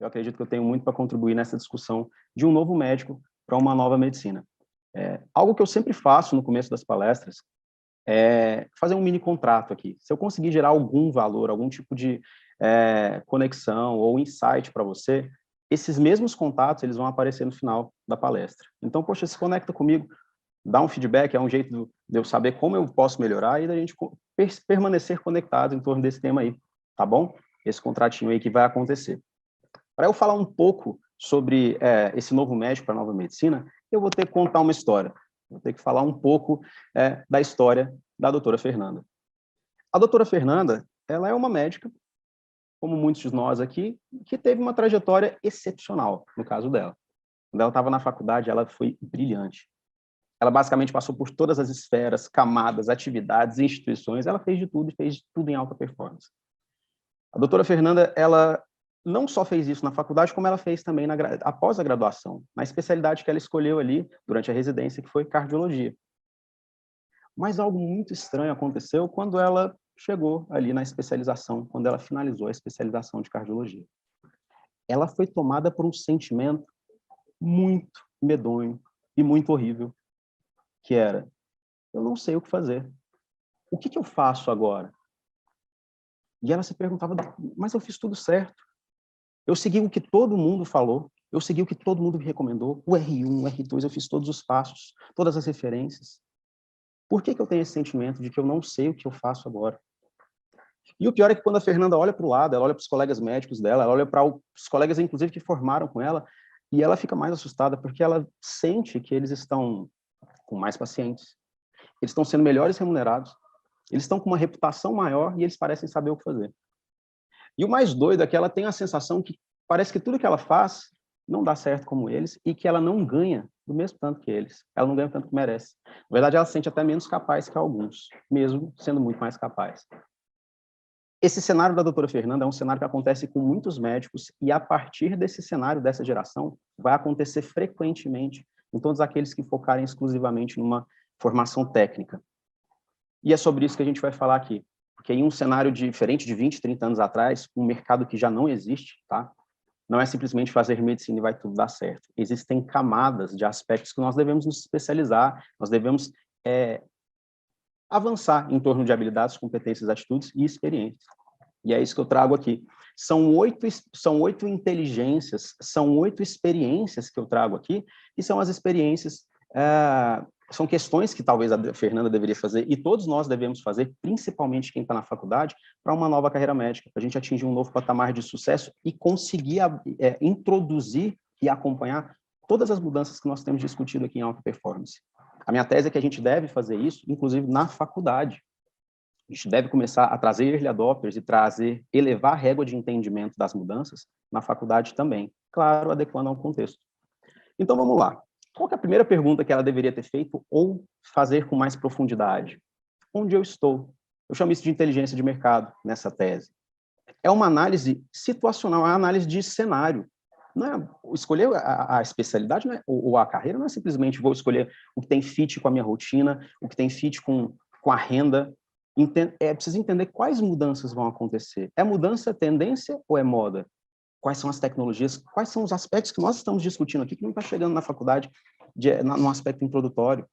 Eu acredito que eu tenho muito para contribuir nessa discussão de um novo médico para uma nova medicina. Algo que eu sempre faço no começo das palestras é fazer um mini contrato aqui. Se eu conseguir gerar algum valor, algum tipo de conexão ou insight para você, esses mesmos contatos eles vão aparecer no final da palestra. Então, poxa, se conecta comigo, dá um feedback, é um jeito de eu saber como eu posso melhorar e da gente permanecer conectado em torno desse tema aí, tá bom? Esse contratinho aí que vai acontecer. Para eu falar um pouco sobre esse novo médico para a nova medicina, eu vou ter que contar uma história. Vou ter que falar um pouco da história da doutora Fernanda. A doutora Fernanda, ela é uma médica, como muitos de nós aqui, que teve uma trajetória excepcional, no caso dela. Quando ela estava na faculdade, ela foi brilhante. Ela basicamente passou por todas as esferas, camadas, atividades, instituições, ela fez de tudo e fez de tudo em alta performance. A doutora Fernanda, ela não só fez isso na faculdade, como ela fez também após a graduação, na especialidade que ela escolheu ali durante a residência, que foi cardiologia. Mas algo muito estranho aconteceu quando ela chegou ali na especialização, quando ela finalizou a especialização de cardiologia. Ela foi tomada por um sentimento muito medonho e muito horrível, que era: eu não sei o que fazer. O que eu faço agora? E ela se perguntava: mas eu fiz tudo certo. Eu segui o que todo mundo falou, eu segui o que todo mundo me recomendou, o R1, o R2, eu fiz todos os passos, todas as referências. Por que eu tenho esse sentimento de que eu não sei o que eu faço agora? E o pior é que quando a Fernanda olha para o lado, ela olha para os colegas médicos dela, ela olha para os colegas, inclusive, que formaram com ela, e ela fica mais assustada, porque ela sente que eles estão com mais pacientes, eles estão sendo melhores remunerados, eles estão com uma reputação maior e eles parecem saber o que fazer. E o mais doido é que ela tem a sensação que parece que tudo que ela faz não dá certo como eles e que ela não ganha do mesmo tanto que eles. Ela não ganha o tanto que merece. Na verdade, ela se sente até menos capaz que alguns, mesmo sendo muito mais capaz. Esse cenário da doutora Fernanda é um cenário que acontece com muitos médicos e, a partir desse cenário, dessa geração, vai acontecer frequentemente em todos aqueles que focarem exclusivamente numa formação técnica. E é sobre isso que a gente vai falar aqui. Porque em um cenário diferente de 20, 30 anos atrás, um mercado que já não existe, tá? Não é simplesmente fazer medicina e vai tudo dar certo. Existem camadas de aspectos que nós devemos nos especializar, nós devemos avançar em torno de habilidades, competências, atitudes e experiências. E é isso que eu trago aqui. São oito inteligências, são 8 experiências que eu trago aqui, e são as experiências, são questões que talvez a Fernanda deveria fazer, e todos nós devemos fazer, principalmente quem está na faculdade, para uma nova carreira médica, para a gente atingir um novo patamar de sucesso e conseguir introduzir e acompanhar todas as mudanças que nós temos discutido aqui em alta performance. A minha tese é que a gente deve fazer isso, inclusive na faculdade. A gente deve começar a trazer early adopters e elevar a régua de entendimento das mudanças na faculdade também, claro, adequando ao contexto. Então, vamos lá. Qual que é a primeira pergunta que ela deveria ter feito ou fazer com mais profundidade? Onde eu estou? Eu chamo isso de inteligência de mercado nessa tese. É uma análise situacional, é uma análise de cenário. Não é, escolher a especialidade ou a carreira não é simplesmente vou escolher o que tem fit com a minha rotina, o que tem fit com a renda. É preciso entender quais mudanças vão acontecer. É mudança, tendência ou é moda? Quais são as tecnologias? Quais são os aspectos que nós estamos discutindo aqui que não está chegando na faculdade num aspecto introdutório?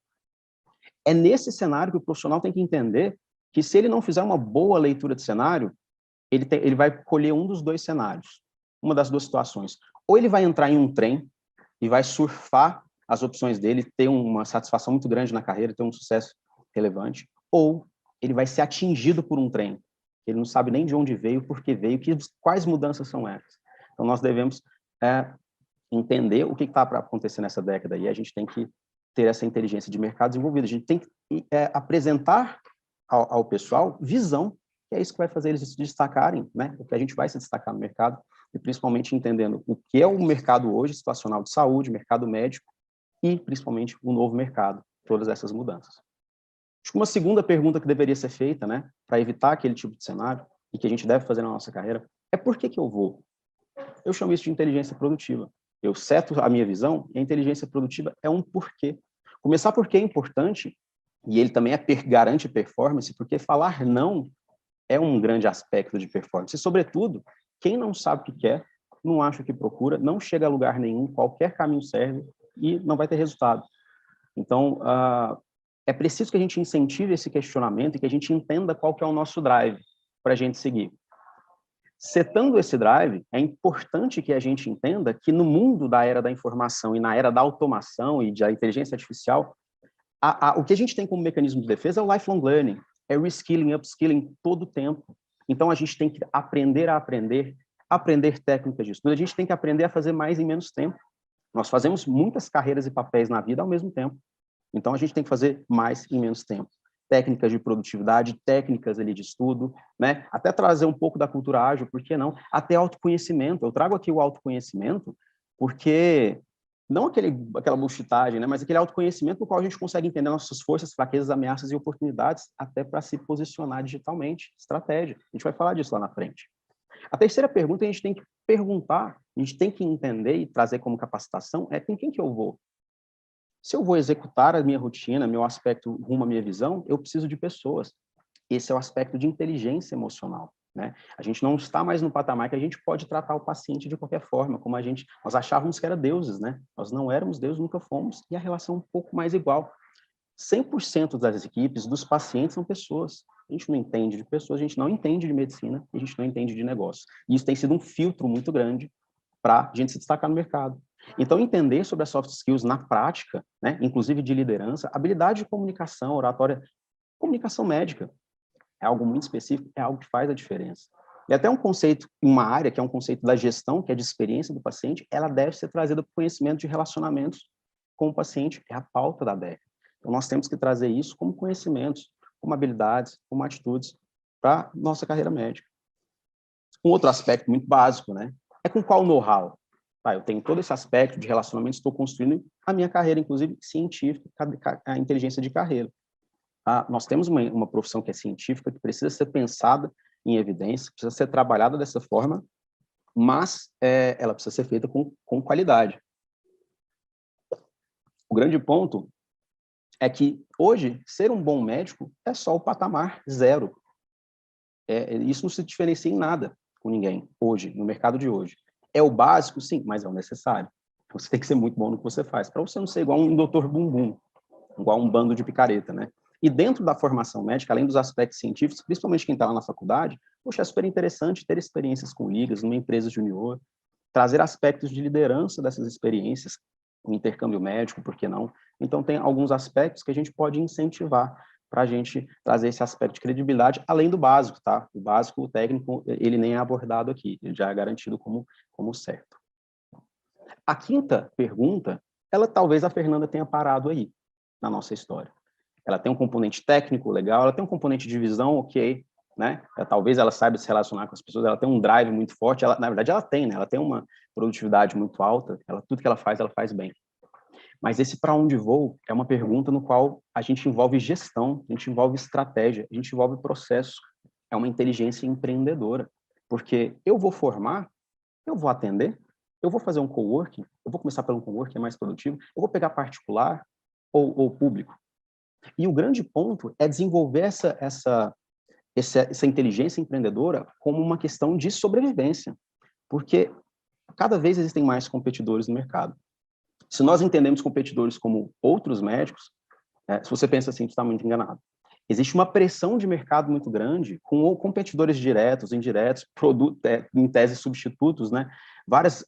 É nesse cenário que o profissional tem que entender que, se ele não fizer uma boa leitura de cenário, ele vai colher um dos dois cenários, uma das duas situações. Ou ele vai entrar em um trem e vai surfar as opções dele, ter uma satisfação muito grande na carreira, ter um sucesso relevante, ou ele vai ser atingido por um trem. Ele não sabe nem de onde veio, por que veio, quais mudanças são essas. Então, nós devemos entender o que está para acontecer nessa década, e a gente tem que ter essa inteligência de mercado desenvolvida. A gente tem que apresentar ao pessoal visão, que é isso que vai fazer eles se destacarem, né? O que a gente vai se destacar no mercado, e principalmente entendendo o que é o mercado hoje, situacional de saúde, mercado médico, e principalmente o novo mercado, todas essas mudanças. Acho que uma segunda pergunta que deveria ser feita, né, para evitar aquele tipo de cenário, e que a gente deve fazer na nossa carreira, é por que eu vou? Eu chamo isso de inteligência produtiva. Eu seto a minha visão, e a inteligência produtiva é um porquê. Começar porque é importante, e ele também garante performance, porque falar não é um grande aspecto de performance. E, sobretudo, quem não sabe o que quer, não acha o que procura, não chega a lugar nenhum, qualquer caminho serve e não vai ter resultado. Então, é preciso que a gente incentive esse questionamento e que a gente entenda qual que é o nosso drive para a gente seguir. Setando esse drive, é importante que a gente entenda que no mundo da era da informação e na era da automação e da inteligência artificial, o que a gente tem como mecanismo de defesa é o lifelong learning, é reskilling, upskilling todo o tempo. Então, a gente tem que aprender a aprender técnicas de estudo, a gente tem que aprender a fazer mais em menos tempo. Nós fazemos muitas carreiras e papéis na vida ao mesmo tempo. Então, a gente tem que fazer mais em menos tempo. Técnicas de produtividade, técnicas ali de estudo, né? Até trazer um pouco da cultura ágil, por que não? Até autoconhecimento. Eu trago aqui o autoconhecimento porque não aquela bullshitagem, né? Mas aquele autoconhecimento no qual a gente consegue entender nossas forças, fraquezas, ameaças e oportunidades até para se posicionar digitalmente, estratégia. A gente vai falar disso lá na frente. A terceira pergunta a gente tem que perguntar, a gente tem que entender e trazer como capacitação é com quem que eu vou? Se eu vou executar a minha rotina, meu aspecto rumo à minha visão, eu preciso de pessoas. Esse é o aspecto de inteligência emocional, né? A gente não está mais no patamar que a gente pode tratar o paciente de qualquer forma, como nós achávamos que era deuses, né? Nós não éramos deuses, nunca fomos, e a relação é um pouco mais igual. 100% das equipes, dos pacientes, são pessoas. A gente não entende de pessoas, a gente não entende de medicina, a gente não entende de negócio. E isso tem sido um filtro muito grande para a gente se destacar no mercado. Então, entender sobre as soft skills na prática, né, inclusive de liderança, habilidade de comunicação, oratória, comunicação médica, é algo muito específico, é algo que faz a diferença. E até um conceito, uma área que é um conceito da gestão, que é de experiência do paciente, ela deve ser trazida para o conhecimento de relacionamentos com o paciente, é a pauta da década. Então, nós temos que trazer isso como conhecimentos, como habilidades, como atitudes para nossa carreira médica. Um outro aspecto muito básico, né, é com qual know-how? Eu tenho todo esse aspecto de relacionamento, estou construindo a minha carreira, inclusive científica, a inteligência de carreira. Nós temos uma profissão que é científica, que precisa ser pensada em evidência, precisa ser trabalhada dessa forma, mas ela precisa ser feita com qualidade. O grande ponto é que, hoje, ser um bom médico é só o patamar zero. Isso não se diferencia em nada com ninguém, hoje, no mercado de hoje. É o básico, sim, mas é o necessário. Você tem que ser muito bom no que você faz, para você não ser igual um doutor bumbum, igual um bando de picareta, né? E dentro da formação médica, além dos aspectos científicos, principalmente quem está lá na faculdade, poxa, é super interessante ter experiências com ligas, numa empresa junior, trazer aspectos de liderança dessas experiências, o intercâmbio médico, por que não? Então, tem alguns aspectos que a gente pode incentivar para a gente trazer esse aspecto de credibilidade, além do básico, tá? O básico, o técnico, ele nem é abordado aqui, ele já é garantido como certo. A quinta pergunta, talvez a Fernanda tenha parado aí, na nossa história. Ela tem um componente técnico legal, ela tem um componente de visão, ok, né? Talvez ela saiba se relacionar com as pessoas, ela tem um drive muito forte, na verdade ela tem, né? Ela tem uma produtividade muito alta, tudo que ela faz bem. Mas esse para onde vou é uma pergunta no qual a gente envolve gestão, a gente envolve estratégia, a gente envolve processo, é uma inteligência empreendedora, porque eu vou formar, eu vou atender, eu vou fazer um coworking, eu vou começar pelo coworking, é mais produtivo, eu vou pegar particular ou público. E o grande ponto é desenvolver essa inteligência empreendedora como uma questão de sobrevivência, porque cada vez existem mais competidores no mercado. Se nós entendemos competidores como outros médicos, se você pensa assim, você está muito enganado. Existe uma pressão de mercado muito grande com competidores diretos, indiretos, em tese substitutos, né? Vários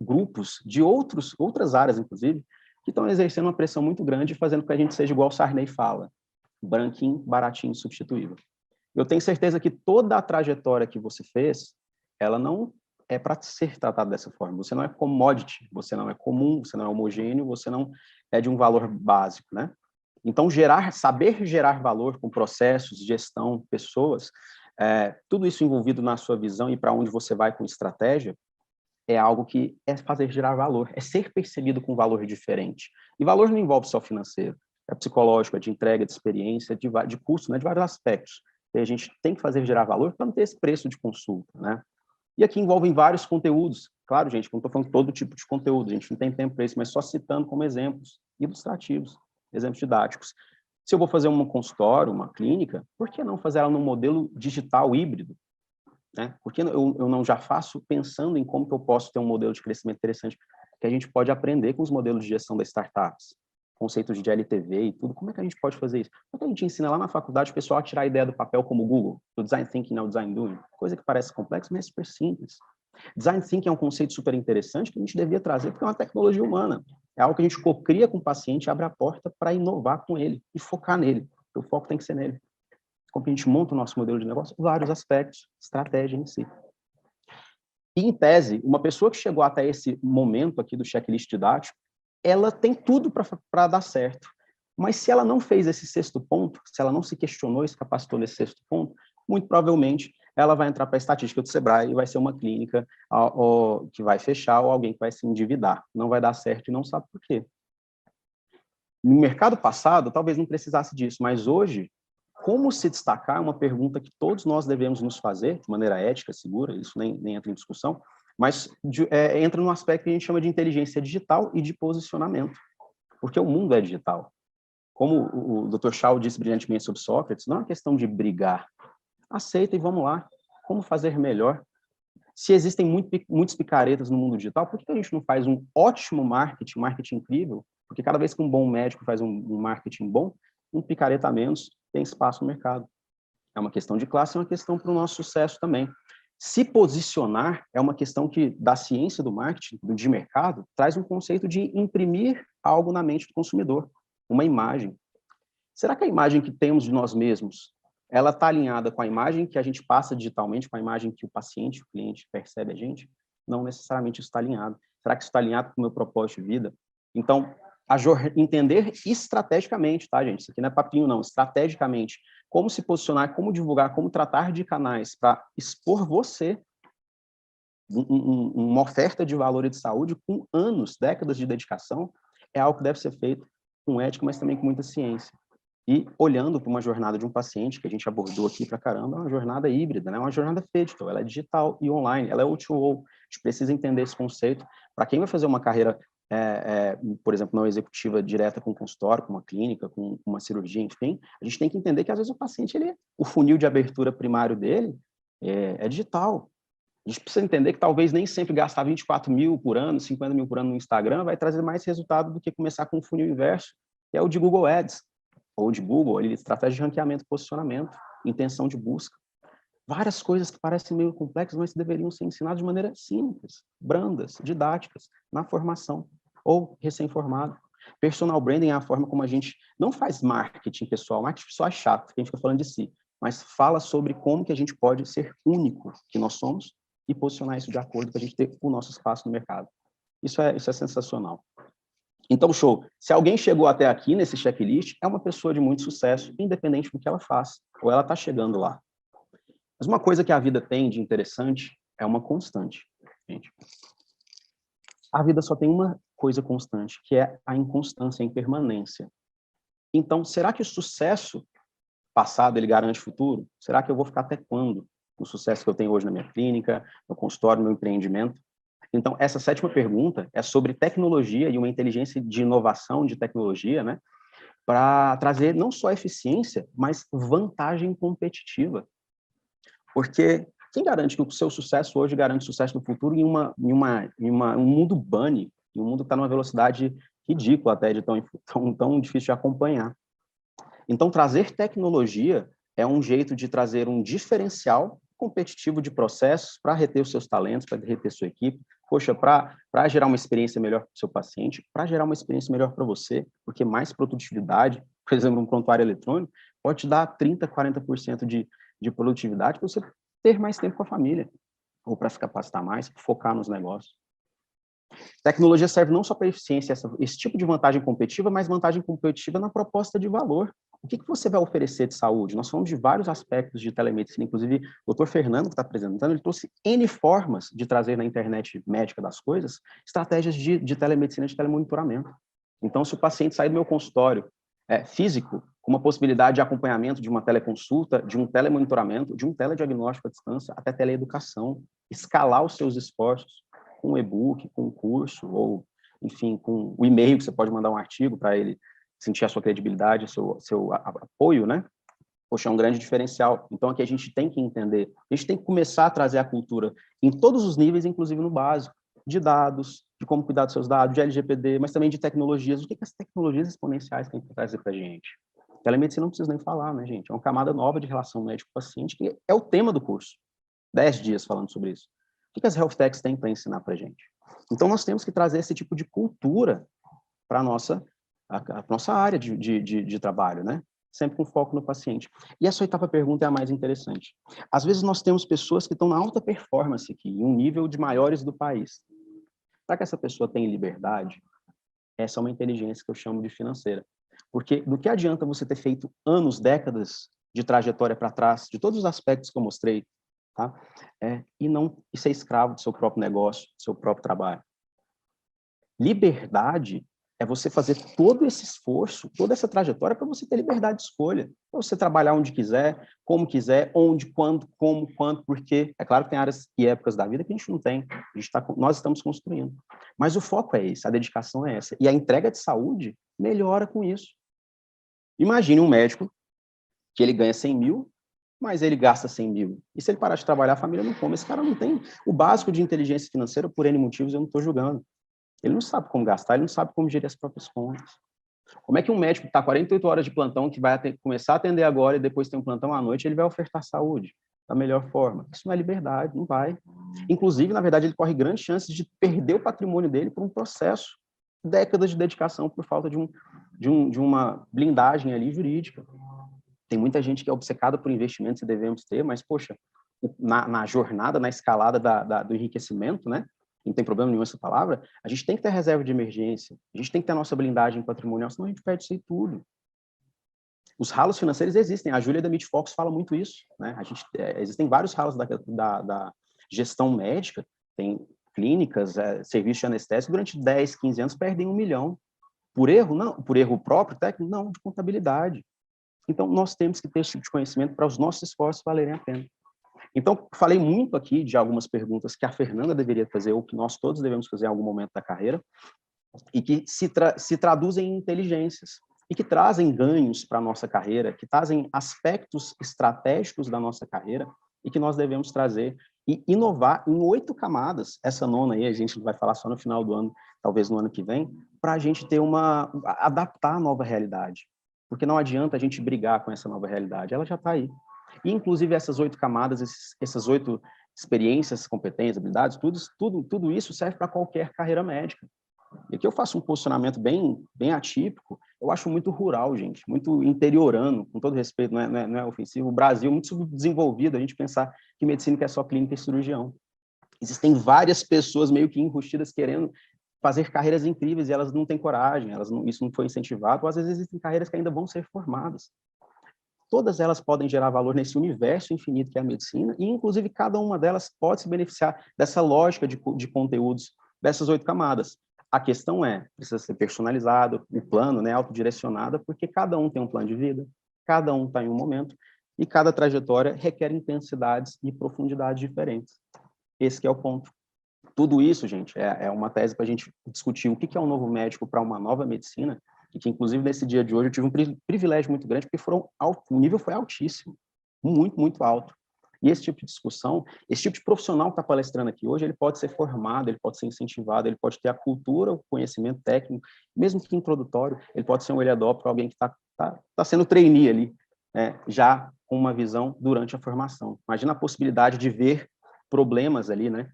grupos de outras áreas, inclusive, que estão exercendo uma pressão muito grande, fazendo com que a gente seja igual o Sarney fala, branquinho, baratinho, substituível. Eu tenho certeza que toda a trajetória que você fez, ela não é para ser tratada dessa forma. Você não é commodity, você não é comum, você não é homogêneo, você não é de um valor básico, né? Então, saber gerar valor com processos, gestão, pessoas, tudo isso envolvido na sua visão e para onde você vai com estratégia, é algo que é fazer gerar valor, é ser percebido com valor diferente. E valor não envolve só financeiro, é psicológico, é de entrega, de experiência, de custo, né, de vários aspectos. E a gente tem que fazer gerar valor para não ter esse preço de consulta, né? E aqui envolvem vários conteúdos. Claro, gente, não estou falando todo tipo de conteúdo, a gente não tem tempo para isso, mas só citando como exemplos ilustrativos, exemplos didáticos. Se eu vou fazer um consultório, uma clínica, por que não fazer ela num modelo digital híbrido? né? Por que eu não já faço pensando em como que eu posso ter um modelo de crescimento interessante que a gente pode aprender com os modelos de gestão das startups, conceitos de LTV e tudo? Como é que a gente pode fazer isso? Como é que a gente ensina lá na faculdade o pessoal a tirar a ideia do papel como o Google, do Design Thinking ao Design Doing? Coisa que parece complexa, mas é super simples. Design Thinking é um conceito super interessante que a gente devia trazer porque é uma tecnologia humana. É algo que a gente cocria com o paciente e abre a porta para inovar com ele e focar nele. O foco tem que ser nele. Como que a gente monta o nosso modelo de negócio? Vários aspectos, estratégia em si. E, em tese, uma pessoa que chegou até esse momento aqui do checklist didático, ela tem tudo para dar certo. Mas se ela não fez esse sexto ponto, se ela não se questionou e se capacitou nesse sexto ponto, muito provavelmente ela vai entrar para a estatística do Sebrae e vai ser uma clínica que vai fechar ou alguém que vai se endividar. Não vai dar certo e não sabe por quê. No mercado passado, talvez não precisasse disso, mas hoje, como se destacar é uma pergunta que todos nós devemos nos fazer, de maneira ética, segura, isso nem entra em discussão, mas entra num aspecto que a gente chama de inteligência digital e de posicionamento, porque o mundo é digital. Como o Dr. Shaw disse brilhantemente sobre Sócrates, não é uma questão de brigar. Aceita e vamos lá. Como fazer melhor? Se existem muitos picaretas no mundo digital, por que a gente não faz um ótimo marketing incrível? Porque cada vez que um bom médico faz um marketing bom, um picareta a menos tem espaço no mercado. É uma questão de classe, é uma questão para o nosso sucesso também. Se posicionar é uma questão que, da ciência do marketing, de mercado, traz um conceito de imprimir algo na mente do consumidor, uma imagem. Será que a imagem que temos de nós mesmos, ela está alinhada com a imagem que a gente passa digitalmente, com a imagem que o paciente, o cliente, percebe a gente? Não necessariamente isso está alinhado. Será que isso está alinhado com o meu propósito de vida? Então, entender estrategicamente, tá, gente? Isso aqui não é papinho, não. Estrategicamente, como se posicionar, como divulgar, como tratar de canais para expor você uma oferta de valor e de saúde com anos, décadas de dedicação, é algo que deve ser feito com ética, mas também com muita ciência. E olhando para uma jornada de um paciente, que a gente abordou aqui para caramba, é uma jornada híbrida, né? Uma jornada digital, ela é digital e online, ela é O2O. A gente precisa entender esse conceito. Para quem vai fazer uma carreira, por exemplo, não executiva direta com um consultório, com uma clínica, com uma cirurgia, enfim, a gente tem que entender que, às vezes, o paciente, o funil de abertura primário dele é digital. A gente precisa entender que talvez nem sempre gastar 24 mil por ano, 50 mil por ano no Instagram vai trazer mais resultado do que começar com o funil inverso, que é o de Google Ads, ou de Google, estratégia de ranqueamento, posicionamento, intenção de busca. Várias coisas que parecem meio complexas, mas deveriam ser ensinadas de maneira simples, brandas, didáticas, na formação, ou recém-formado. Personal branding é a forma como a gente não faz marketing pessoal. Marketing pessoal é chato, porque a gente fica falando de si, mas fala sobre como que a gente pode ser único que nós somos e posicionar isso de acordo para a gente ter o nosso espaço no mercado. Isso é sensacional. Então, show. Se alguém chegou até aqui nesse checklist, é uma pessoa de muito sucesso, independente do que ela faz, ou ela está chegando lá. Mas uma coisa que a vida tem de interessante é uma constante, gente. A vida só tem uma coisa constante, que é a inconstância, a impermanência. Então, será que o sucesso passado ele garante o futuro? Será que eu vou ficar até quando? O sucesso que eu tenho hoje na minha clínica, no consultório, no meu empreendimento? Então, essa sétima pergunta é sobre tecnologia e uma inteligência de inovação de tecnologia, né? Para trazer não só eficiência, mas vantagem competitiva. Porque quem garante que o seu sucesso hoje garante sucesso no futuro em um mundo bunny, em um mundo que está numa velocidade ridícula até, de tão difícil de acompanhar? Então, trazer tecnologia é um jeito de trazer um diferencial competitivo de processos para reter os seus talentos, para reter sua equipe, poxa, para gerar uma experiência melhor para o seu paciente, para gerar uma experiência melhor para você, porque mais produtividade, por exemplo, um prontuário eletrônico, pode te dar 30%, 40% de produtividade para você ter mais tempo com a família, ou para se capacitar mais, focar nos negócios. Tecnologia serve não só para eficiência, esse tipo de vantagem competitiva, mas vantagem competitiva na proposta de valor. O que você vai oferecer de saúde? Nós falamos de vários aspectos de telemedicina, inclusive o Dr. Fernando, que está apresentando, ele trouxe N formas de trazer na internet médica das coisas, estratégias de telemedicina, de telemonitoramento. Então, se o paciente sair do meu consultório físico, com uma possibilidade de acompanhamento de uma teleconsulta, de um telemonitoramento, de um telediagnóstico à distância, até teleeducação, escalar os seus esforços, com um e-book, com um curso, ou, enfim, com o e-mail que você pode mandar um artigo para ele sentir a sua credibilidade, seu apoio, né? Poxa, é um grande diferencial. Então, aqui a gente tem que entender, a gente tem que começar a trazer a cultura em todos os níveis, inclusive no básico, de dados, de como cuidar dos seus dados, de LGPD, mas também de tecnologias. O que as tecnologias exponenciais têm que trazer para a gente? Telemedicina não precisa nem falar, né, gente? É uma camada nova de relação médico-paciente, que é o tema do curso. 10 dias falando sobre isso. O que as health techs têm para ensinar para a gente? Então, nós temos que trazer esse tipo de cultura para a nossa área de trabalho, né? Sempre com foco no paciente. E essa oitava pergunta é a mais interessante. Às vezes nós temos pessoas que estão na alta performance aqui, em um nível de maiores do país. Para que essa pessoa tenha liberdade, essa é uma inteligência que eu chamo de financeira. Porque do que adianta você ter feito anos, décadas de trajetória para trás, de todos os aspectos que eu mostrei, tá? E ser escravo do seu próprio negócio, do seu próprio trabalho. Liberdade é você fazer todo esse esforço, toda essa trajetória para você ter liberdade de escolha. Para você trabalhar onde quiser, como quiser, onde, quando, como, quanto, porquê. É claro que tem áreas e épocas da vida que a gente não tem. Nós estamos construindo. Mas o foco é esse, a dedicação é essa. E a entrega de saúde melhora com isso. Imagine um médico que ele ganha 100 mil, mas ele gasta 100 mil. E se ele parar de trabalhar, a família não come. Esse cara não tem o básico de inteligência financeira, por N motivos, eu não estou julgando. Ele não sabe como gastar, ele não sabe como gerir as próprias contas. Como é que um médico que está 48 horas de plantão, que vai começar a atender agora e depois tem um plantão à noite, ele vai ofertar saúde da melhor forma? Isso não é liberdade, não vai. Inclusive, na verdade, ele corre grandes chances de perder o patrimônio dele por um processo, décadas de dedicação por falta de uma blindagem ali jurídica. Tem muita gente que é obcecada por investimentos e devemos ter, mas, poxa, na jornada, na escalada do enriquecimento, né? Não tem problema nenhum essa palavra, a gente tem que ter reserva de emergência, a gente tem que ter a nossa blindagem patrimonial, senão a gente perde isso aí tudo. Os ralos financeiros existem, a Júlia da Meet Fox fala muito isso, né? Existem vários ralos da gestão médica, tem clínicas, serviços de anestésico, durante 10, 15 anos perdem 1 milhão. Por erro? Não. Por erro próprio, técnico? Não, de contabilidade. Então, nós temos que ter esse tipo de conhecimento para os nossos esforços valerem a pena. Então, falei muito aqui de algumas perguntas que a Fernanda deveria fazer, ou que nós todos devemos fazer em algum momento da carreira, e que se traduzem em inteligências, e que trazem ganhos para a nossa carreira, que trazem aspectos estratégicos da nossa carreira, e que nós devemos trazer e inovar em 8 camadas, essa nona aí a gente vai falar só no final do ano, talvez no ano que vem, para a gente ter adaptar a nova realidade. Porque não adianta a gente brigar com essa nova realidade, ela já está aí. E, inclusive, essas 8 camadas, essas 8 experiências, competências, habilidades, tudo isso serve para qualquer carreira médica. E aqui eu faço um posicionamento bem atípico, eu acho muito rural, gente, muito interiorano, com todo respeito, não é ofensivo. O Brasil é muito subdesenvolvido, a gente pensar que medicina é só clínica e cirurgião. Existem várias pessoas meio que enrustidas querendo fazer carreiras incríveis e elas não têm coragem, isso não foi incentivado, ou às vezes existem carreiras que ainda vão ser formadas. Todas elas podem gerar valor nesse universo infinito que é a medicina, e, inclusive, cada uma delas pode se beneficiar dessa lógica de conteúdos, dessas 8 camadas. A questão precisa ser personalizado, o plano, né, autodirecionado, porque cada um tem um plano de vida, cada um está em um momento, e cada trajetória requer intensidades e profundidades diferentes. Esse que é o ponto. Tudo isso, gente, é uma tese para a gente discutir o que é um novo médico para uma nova medicina, e que, inclusive, nesse dia de hoje, eu tive um privilégio muito grande, porque o nível foi altíssimo, muito, muito alto. E esse tipo de discussão, esse tipo de profissional que está palestrando aqui hoje, ele pode ser formado, ele pode ser incentivado, ele pode ter a cultura, o conhecimento técnico, mesmo que introdutório, ele pode ser um olhador para alguém que está sendo trainee ali, já com uma visão durante a formação. Imagina a possibilidade de ver problemas ali, né,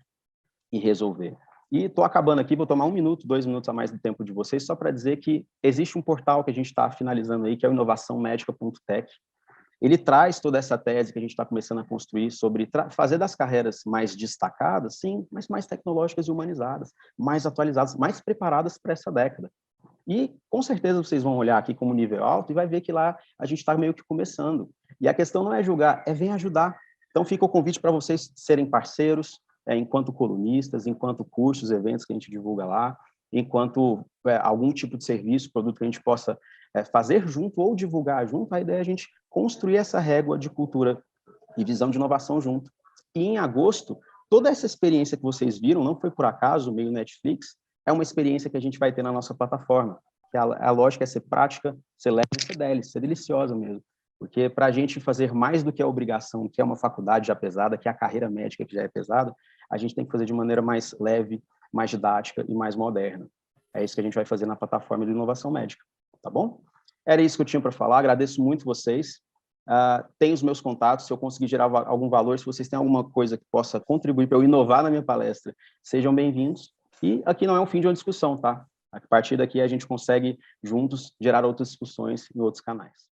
e resolver. E estou acabando aqui, vou tomar 1 minuto, 2 minutos a mais do tempo de vocês, só para dizer que existe um portal que a gente está finalizando aí, que é o inovaçãomedica.tech. Ele traz toda essa tese que a gente está começando a construir sobre fazer das carreiras mais destacadas, sim, mas mais tecnológicas e humanizadas, mais atualizadas, mais preparadas para essa década. E, com certeza, vocês vão olhar aqui como nível alto e vai ver que lá a gente está meio que começando. E a questão não é julgar, é vem ajudar. Então, fica o convite para vocês serem parceiros, enquanto colunistas, enquanto cursos, eventos que a gente divulga lá, enquanto algum tipo de serviço, produto que a gente possa fazer junto ou divulgar junto, a ideia é a gente construir essa régua de cultura e visão de inovação junto. E em agosto, toda essa experiência que vocês viram, não foi por acaso, meio Netflix, é uma experiência que a gente vai ter na nossa plataforma. Que a lógica é ser prática, ser leve, ser deliciosa mesmo. Porque para a gente fazer mais do que a obrigação, que é uma faculdade já pesada, que é a carreira médica que já é pesada, a gente tem que fazer de maneira mais leve, mais didática e mais moderna. É isso que a gente vai fazer na plataforma de inovação médica, tá bom? Era isso que eu tinha para falar, agradeço muito vocês. Tem os meus contatos, se eu conseguir gerar algum valor, se vocês têm alguma coisa que possa contribuir para eu inovar na minha palestra, sejam bem-vindos. E aqui não é um fim de uma discussão, tá? A partir daqui a gente consegue, juntos, gerar outras discussões em outros canais.